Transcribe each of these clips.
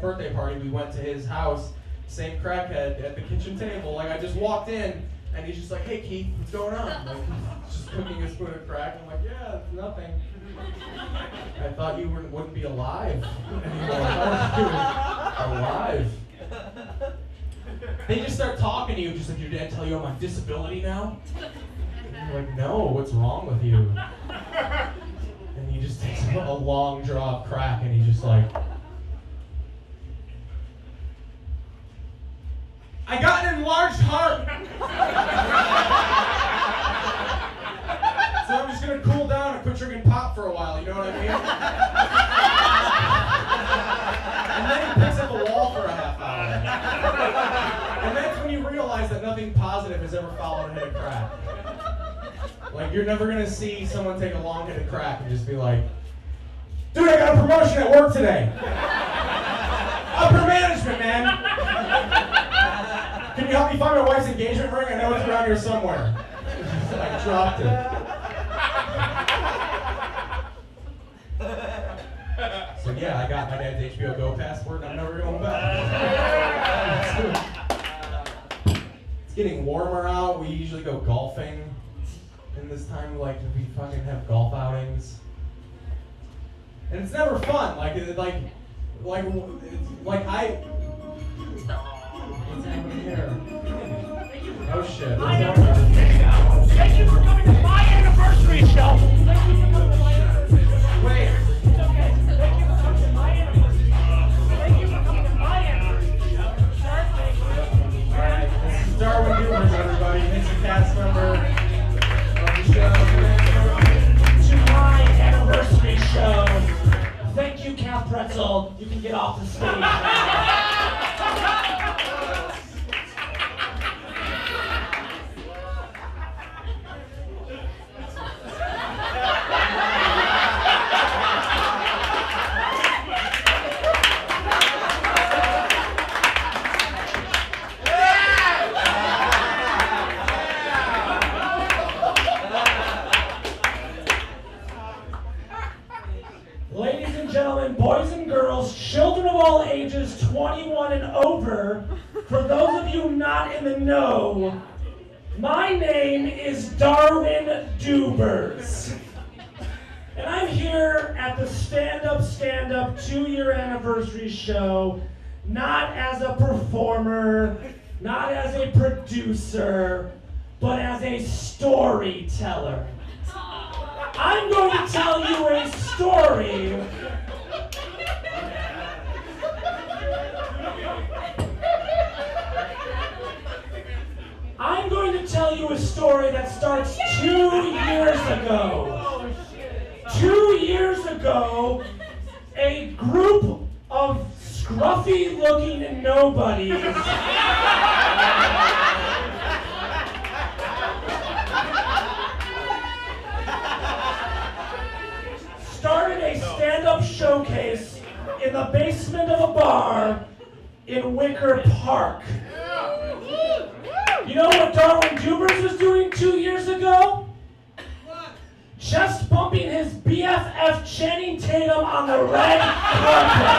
birthday party, we went to his house, same crackhead at the kitchen table. Like, I just walked in, and he's just like, "Hey, Keith, what's going on?" Like, just cooking a spoon of crack. I'm like, "Yeah, it's nothing." I thought you wouldn't be alive anymore. Alive. They just start talking to you, just like, "Your dad tell you I'm on disability now?" And you're like, "No, what's wrong with you?" And he just takes a long draw of crack, and he's just like, "I got an enlarged heart." So I'm just gonna cool down and quit drinking pop for a while, you know what I mean? And then he picks up a wall for a half hour. And that's when you realize that nothing positive has ever followed a hit of crack. Like, you're never gonna see someone take a long hit of crack and just be like, "Dude, I got a promotion at work today. Upper management, man. Can you help me find my wife's engagement ring? I know it's around here somewhere." I dropped it. So yeah, I got my dad's HBO Go password, and I'm never going back. It's getting warmer out. We usually go golfing. And this time, like, we fucking have golf outings. And it's never fun. Like I. What's happening here? Oh shit. What's going on? Thank you for coming to my anniversary show. Thank you for coming to my anniversary show. Wait. It's okay. Thank you for coming to my anniversary show. Thank you for coming to my anniversary show. Sure, thank you. Alright, this is Darwin Doobers, everybody. He's a cast member of the show. To my anniversary show. Thank you, Count Pretzel. You can get off the stage. Ladies and gentlemen, boys and girls, children of all ages 21 and over, for those of you not in the know, my name is Darwin Doobers. And I'm here at the Stand Up 2-year anniversary show, not as a performer, not as a producer, but as a storyteller. I'm going to tell you a story that starts 2 years ago. 2 years ago, a group of scruffy-looking nobodies started a stand-up showcase in the basement of a bar in Wicker Park. You know what Darwin Doobers was doing 2 years ago? Just bumping his BFF Channing Tatum on the red carpet.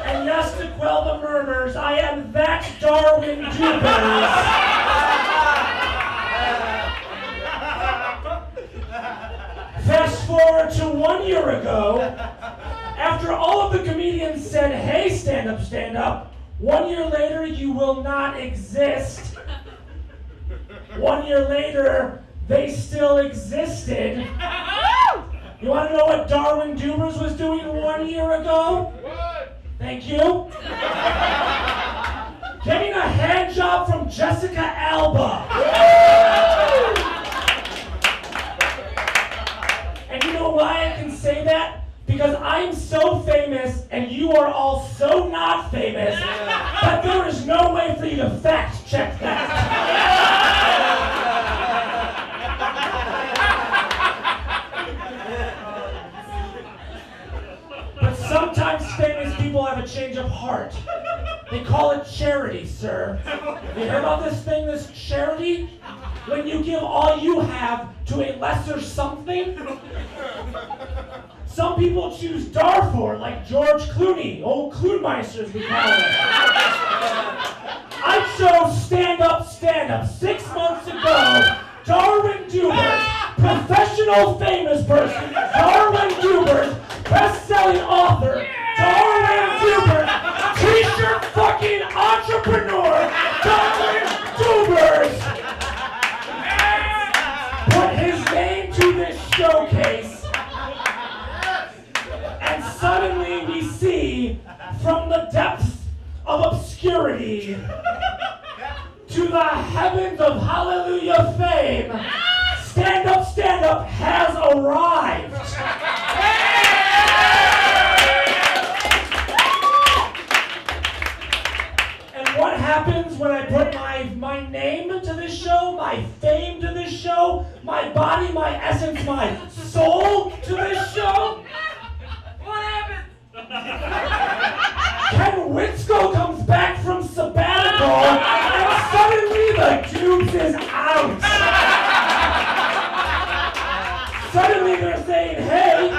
And yes, to quell the murmurs, I am that Darwin Doobers. Fast forward to 1 year ago, after all of the comedians said, "Hey, stand up, stand up," 1 year later, you will not exist. 1 year later, they still existed. You want to know what Darwin Doobers was doing 1 year ago? What? Thank you. Getting a hand job from Jessica Alba. And you know why I can say that? Because I'm so famous and you are all so not famous that there is no way for you to fact check that. But sometimes famous people have a change of heart. They call it charity, sir. You heard about this thing, this charity? When you give all you have to a lesser something? Some people choose Darfur, like George Clooney, old Kloonmeister as we call him. I chose Stand Up, Stand Up 6 months ago. Darwin Doobers, professional famous person, Darwin Doobers, best-selling author, Darwin Doobers, t-shirt fucking entrepreneur, Darwin Doobers, put his name to this showcase, and suddenly we see from the depths of obscurity to the heavens of hallelujah fame, Stand Up has arrived. And what happens when I put my name to this show, my fame to this show, my body, my essence, my soul to this show? What happens? Ken Witzko comes back from sabbatical, and suddenly the Dubes is out. Suddenly they're saying, hey,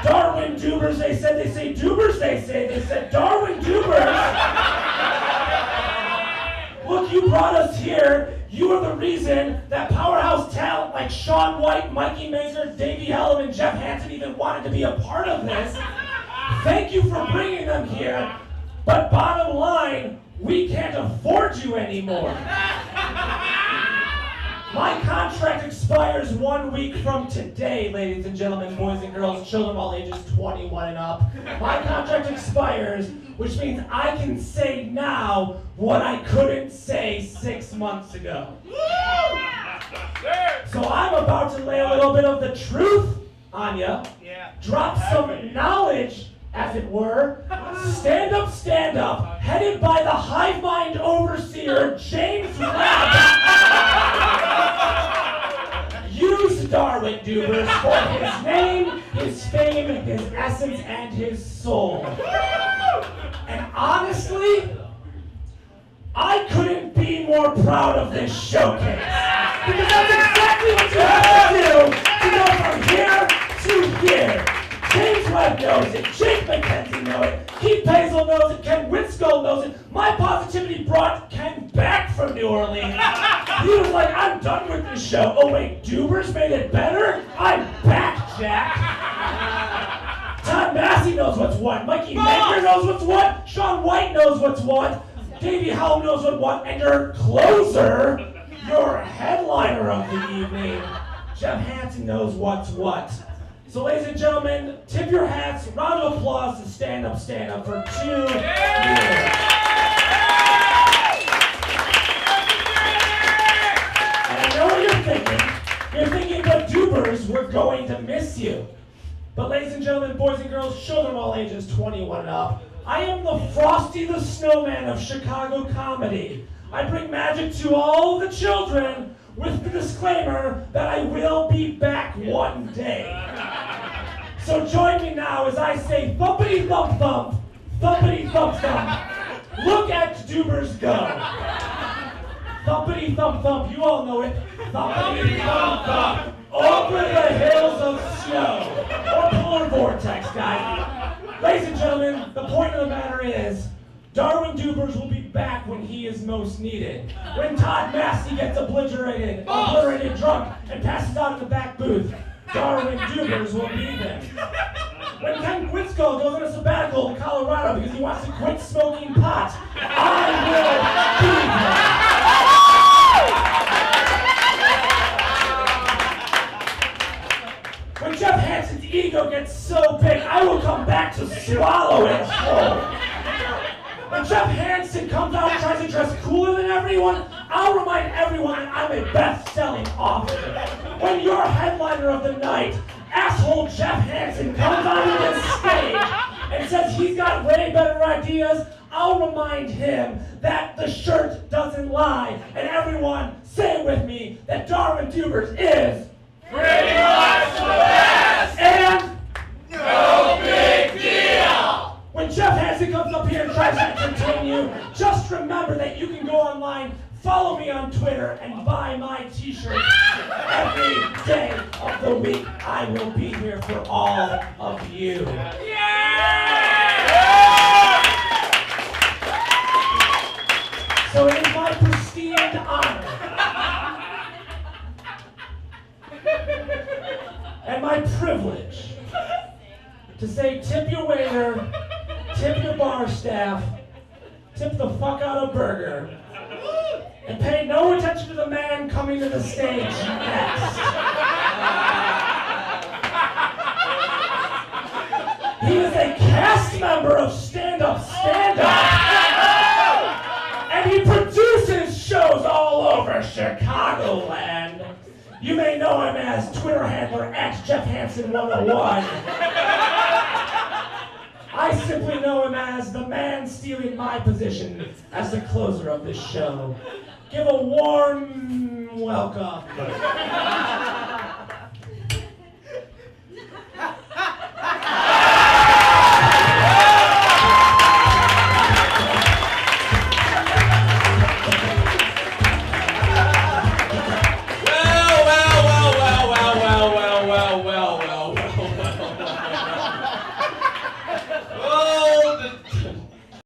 Darwin Doobers, they say Doobers, they said Darwin Doobers. Look, you brought us here. You are the reason that powerhouse talent like Shaun White, Mikey Mazer, Davey Helm, and Jeff Hansen even wanted to be a part of this. Thank you for bringing them here, but bottom line, we can't afford you anymore. My contract expires 1 week from today, ladies and gentlemen, boys and girls, children of all ages 21 and up. My contract expires, which means I can say now what I couldn't say 6 months ago. So I'm about to lay a little bit of the truth on ya, drop some knowledge, as it were. Stand Up, headed by the hive mind overseer, James Rabb. Use Darwin Doobers for his name, his fame, his essence, and his soul. And honestly, I couldn't be more proud of this showcase. Because that's exactly what you have to do to go from here to here. James Webb knows it, Jake McKenzie knows it, Keith Pazel knows it, Ken Witzko knows it. My positivity brought Ken back from New Orleans. He was like, I'm done with this show. Oh wait, Doobers made it better? I'm back, Jack. Todd Massey knows what's what, Mikey Maker knows what's what, Shaun White knows what's what, Davey Helm knows what's what, and your closer, your headliner of the evening, Jeff Hansen knows what's what. So ladies and gentlemen, tip your hats, round of applause to Stand Up for 2 years. And I know what you're thinking. You're thinking, but Doobers, we're going to miss you. But ladies and gentlemen, boys and girls, children of all ages 21 and up, I am the Frosty the Snowman of Chicago comedy. I bring magic to all the children with the disclaimer that I will be back one day. So join me now as I say thumpity thump thump, thumpity thump thump. Look at Doobers go. Thumpity thump thump, you all know it. Thumpity thump thump, over the hills of snow. Or polar vortex, guys. Ladies and gentlemen, the point of the matter is, Darwin Doobers will be back when he is most needed. When Todd Massey gets obliterated drunk, and passes out in the back booth, Darwin Doobers will be there. When Ken Witzko goes on a sabbatical to Colorado because he wants to quit smoking pot, I will be there. When Jeff Hansen's ego gets so big, I will come back to swallow it whole. When Jeff Hansen comes out and tries to dress cooler than everyone, I'll remind everyone that I'm a best-selling author. When your headliner of the night, asshole Jeff Hansen, comes onto this stage and says he's got way better ideas, I'll remind him that the shirt doesn't lie. And everyone, say it with me, that Darwin Doobers is Pretty much the best! And No big deal! when Jeff Hansen comes up here and tries to entertain you, just remember that you can go online, follow me on Twitter, and buy my t-shirts every day of the week, I will be here for all of you. So it is my pristine honor and my privilege to say tip your waiter, tip your bar staff, tip the fuck out of burger, and pay no attention to the man coming to the stage next. He is a cast member of Stand Up, Stand Up, and he produces shows all over Chicagoland. You may know him as Twitter handler @JeffHansen101. I simply know him as the man stealing my position as the closer of this show. Give a warm welcome